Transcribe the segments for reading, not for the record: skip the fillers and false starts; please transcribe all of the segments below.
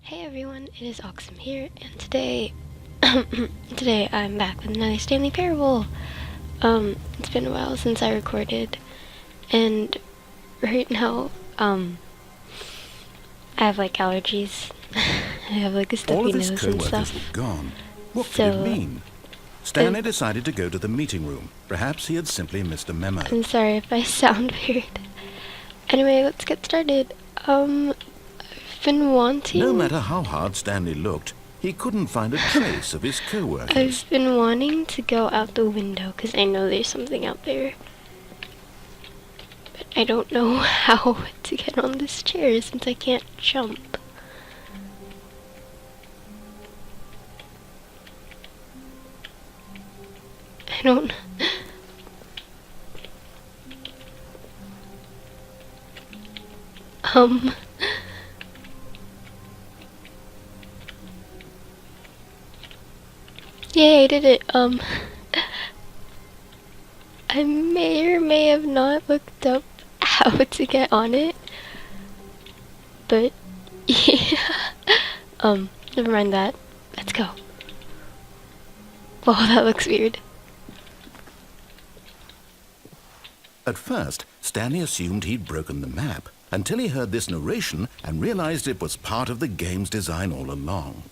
Hey everyone, it is Awksome here, and today, today I'm back with another Stanley Parable. It's been a while since I recorded, and right now, I have like allergies. I have like a All stuffy of his nose and co-workers stuff. were gone. What could So, it mean? Stanley decided to go to the meeting room. Perhaps he had simply missed a memo. I'm sorry if I sound weird. Anyway, let's get started. I've been wanting... No matter how hard Stanley looked, he couldn't find a trace of his co-workers. I've been wanting to go out the window because I know there's something out there. But I don't know how to get on this chair since I can't jump. I don't... Yay, I did it. I may or may have not looked up how to get on it. But, yeah. Never mind that. Let's go. Whoa, that looks weird. At first, Stanley assumed he'd broken the map, until he heard this narration and realized it was part of the game's design all along.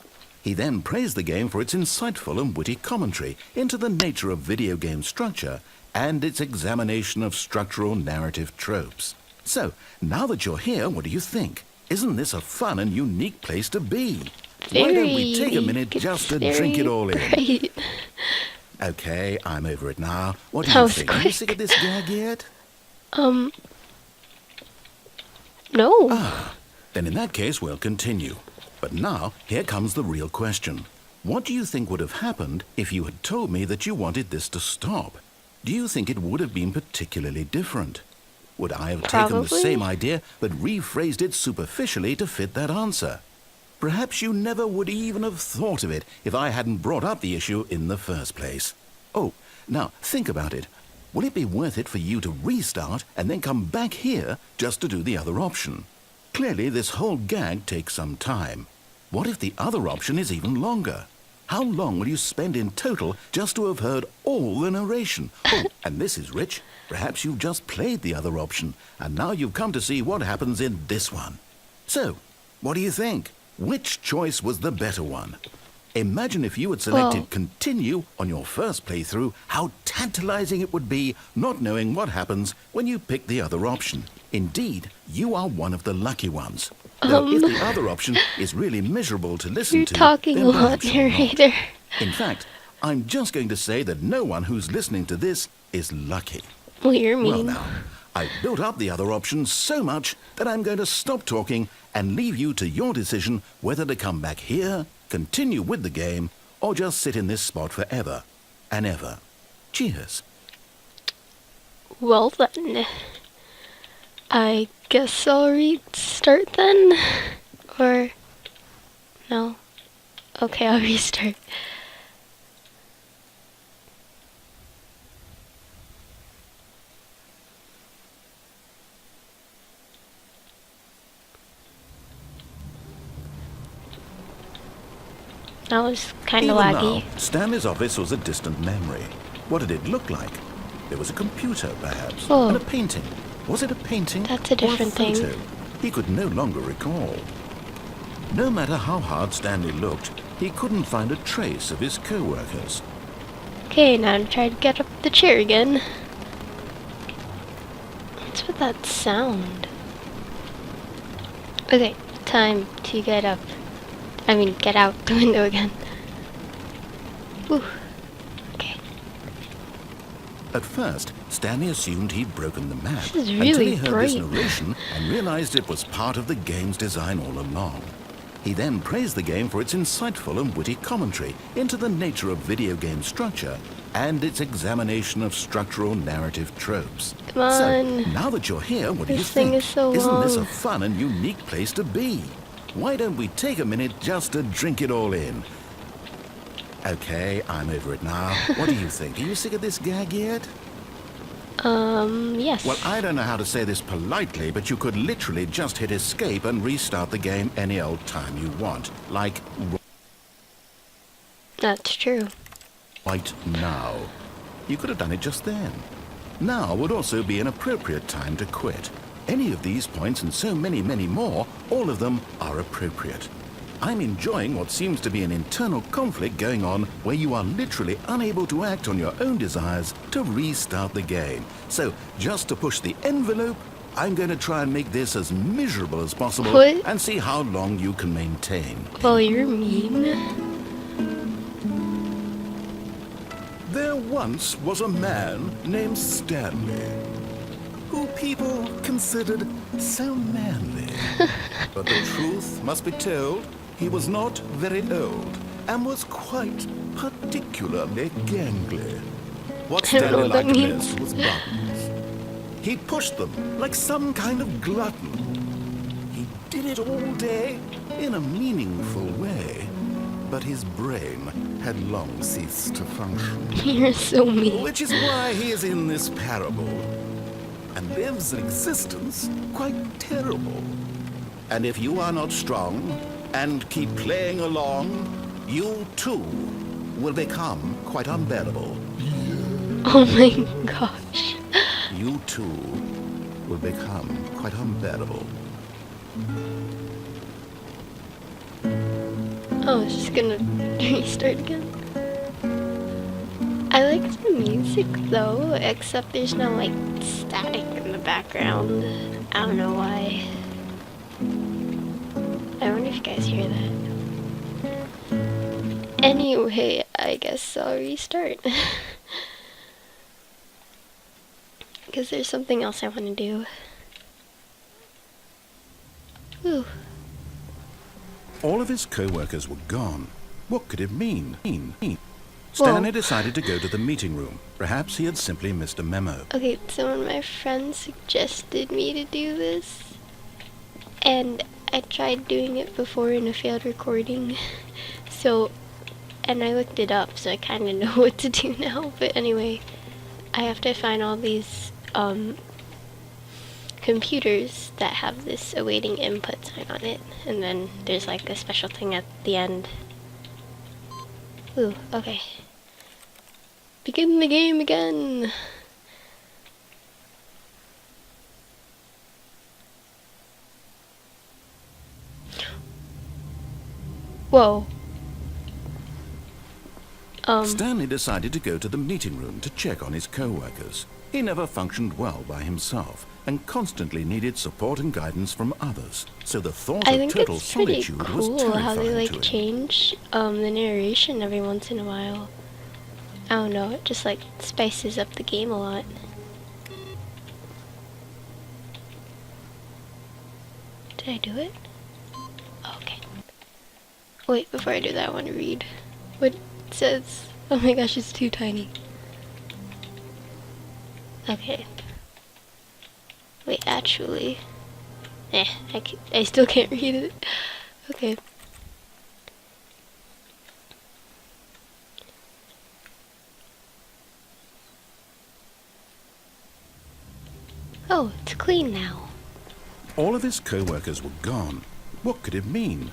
He then praised the game for its insightful and witty commentary into the nature of video game structure and its examination of structural narrative tropes. So, now that you're here, what do you think? Isn't this a fun and unique place to be? Why don't we take a minute just to drink it all in? Right. Okay, I'm over it now. What do you think? Are you sick of this gag yet? No. Then in that case, we'll continue. But now, here comes the real question. What do you think would have happened if you had told me that you wanted this to stop? Do you think it would have been particularly different? Would I have taken the same idea but rephrased it superficially to fit that answer? Perhaps you never would even have thought of it if I hadn't brought up the issue in the first place. Oh, now think about it. Will it be worth it for you to restart and then come back here just to do the other option? Clearly, this whole gag takes some time. What if the other option is even longer? How long will you spend in total just to have heard all the narration? Oh, and this is rich. Perhaps you've just played the other option, and now you've come to see what happens in this one. So, what do you think? Which choice was the better one? Imagine if you had selected continue on your first playthrough, how tantalizing it would be not knowing what happens when you pick the other option. Indeed, you are one of the lucky ones. Though if the other option is really miserable to listen to, You're talking a lot, narrator. In fact, I'm just going to say that no one who's listening to this is lucky. Well, you're mean. Well now, I've built up the other option so much that I'm going to stop talking and leave you to your decision whether to come back here, continue with the game, or just sit in this spot forever and ever. Cheers. Well then, I guess I'll restart then? Or, no? Okay, I'll restart. That was kind of laggy. Now, Stanley's office was a distant memory. What did it look like? There was a computer, perhaps, and a painting. Was it a painting? That's a different or a photo? thing. He could no longer recall. No matter how hard Stanley looked, he couldn't find a trace of his co-workers. Okay, now to try to get up the chair again. What's with that sound? Okay, time to get up. I mean, get out the window again. Whew. Okay. At first, Stanley assumed he'd broken the map This is really until he heard this bright. narration and realized it was part of the game's design all along. He then praised the game for its insightful and witty commentary into the nature of video game structure and its examination of structural narrative tropes. Come on. So, now that you're here, what do you This thing think? is so Isn't this a long. fun and unique place to be? Why don't we take a minute just to drink it all in? Okay, I'm over it now. What do you think? Are you sick of this gag yet? Yes. Well, I don't know how to say this politely, but you could literally just hit escape and restart the game any old time you want. Like That's true. right now. You could have done it just then. Now would also be an appropriate time to quit. Any of these points and so many, many more, all of them are appropriate. I'm enjoying what seems to be an internal conflict going on where you are literally unable to act on your own desires to restart the game. So, just to push the envelope, I'm going to try and make this as miserable as possible What? and see how long you can maintain. Well, you're mean. There once was a man named Stanley, who people considered so manly. But the truth must be told, he was not very old and was quite particularly gangly. What I don't know Stanley what that liked means. best was buttons. He pushed them like some kind of glutton. He did it all day in a meaningful way, but his brain had long ceased to function. You're so mean. Which is why he is in this parable and lives an existence quite terrible. And if you are not strong and keep playing along, you too will become quite unbearable. Oh my gosh. You too will become quite unbearable. Oh, it's just gonna restart again. I like the music though, except there's no like static in the background. I don't know why. I wonder if you guys hear that. Anyway, I guess I'll restart. Because there's something else I want to do. Ooh. All of his co-workers were gone. What could it mean? Stanley decided to go to the meeting room. Perhaps he had simply missed a memo. Okay, so one of my friends suggested me to do this, and I tried doing it before in a failed recording, and I looked it up, so I kind of know what to do now, but anyway, I have to find all these, computers that have this awaiting input sign on it, and then there's like a special thing at the end. Ooh, okay. Begin the game again! Whoa. Stanley decided to go to the meeting room to check on his co-workers. He never functioned well by himself and constantly needed support and guidance from others. So the thought I of think total it's pretty solitude was cool terrifying how they to like him. change the narration every once in a while. I don't know, it just like spices up the game a lot. Did I do it? Okay. Wait, before I do that I want to read what it says. Oh my gosh, it's too tiny. Okay. Wait, actually. I still can't read it. Okay. Oh, it's clean now. All of his co-workers were gone. What could it mean?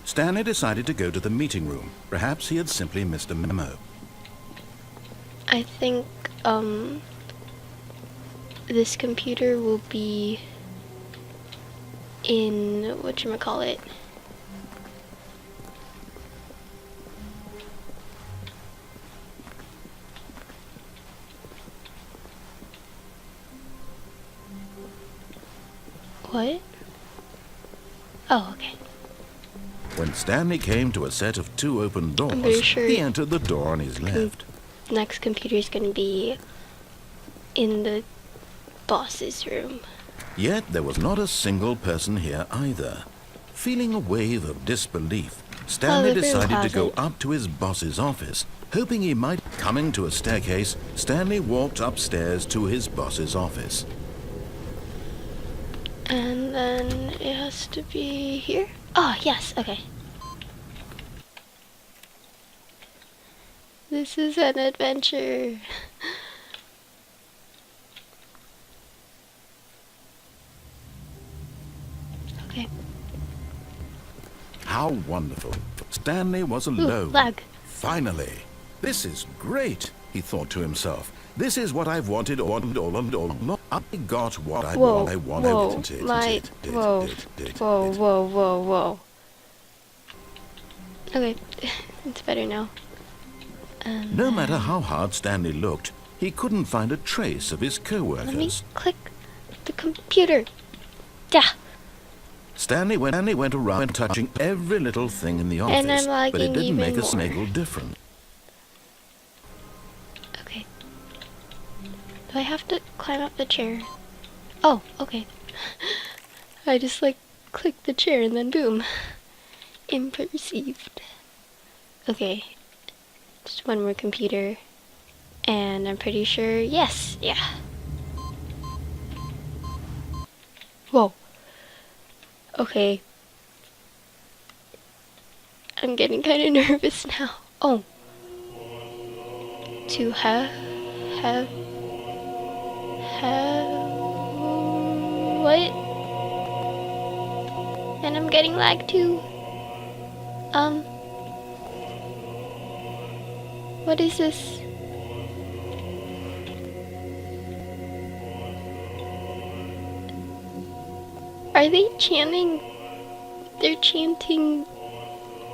Stanley decided to go to the meeting room. Perhaps he had simply missed a memo. I think, this computer will be in, whatchamacallit? What? Oh, okay. When Stanley came to a set of 2 open very doors, sure he entered the door on his left. Next computer is going to be in the boss's room. Yet there was not a single person here either. Feeling a wave of disbelief, Stanley the room decided to go closet. up to his boss's office, hoping he might. Coming to a staircase, Stanley walked upstairs to his boss's office. And then it has to be here? Oh, yes, okay. This is an adventure. How wonderful. Stanley was Ooh, alone. lag. Finally. This is great, he thought to himself. This is what I've wanted all. I got what I wanted. Whoa. Okay, it's better now. No matter how hard Stanley looked, he couldn't find a trace of his Let me co-workers. click the computer. Yeah. Stanley went around touching every little thing in the And office, I'm but it lagging didn't make even a single difference. Okay. Do I have to climb up the chair? Oh, okay. I just like clicked the chair and then boom. Imperceived. Okay. Just one more computer. And I'm pretty sure, yes, yeah. Whoa. Okay. I'm getting kind of nervous now. Oh. To have, what? And I'm getting lag too. What is this? Are they chanting? They're chanting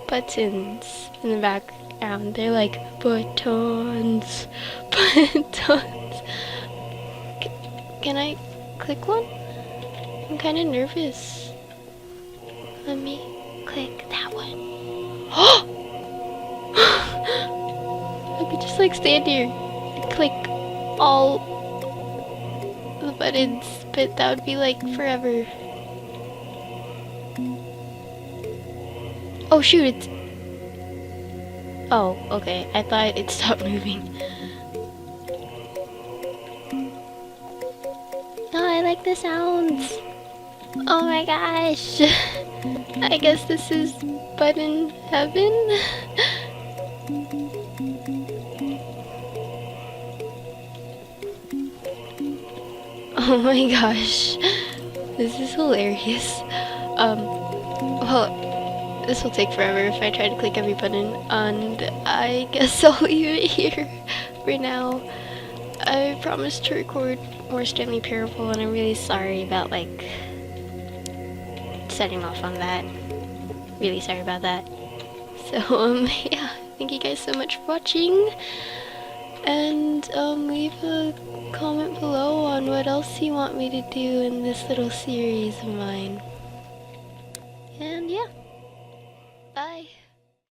buttons in the background. They're like, buttons. Can I click one? I'm kind of nervous. Let me click that one. I could just like stand here and click all the buttons, but that would be like forever. Oh shoot, it's... Oh, okay. I thought it stopped moving. Oh, I like the sounds. Oh my gosh. I guess this is button heaven. Oh my gosh. This is hilarious. Well, this will take forever if I try to click every button, and I guess I'll leave it here for now. I promised to record more Stanley Parable, and I'm really sorry about, like, setting off on that. Really sorry about that. So, yeah, thank you guys so much for watching, and, leave a comment below on what else you want me to do in this little series of mine. And, yeah. Bye.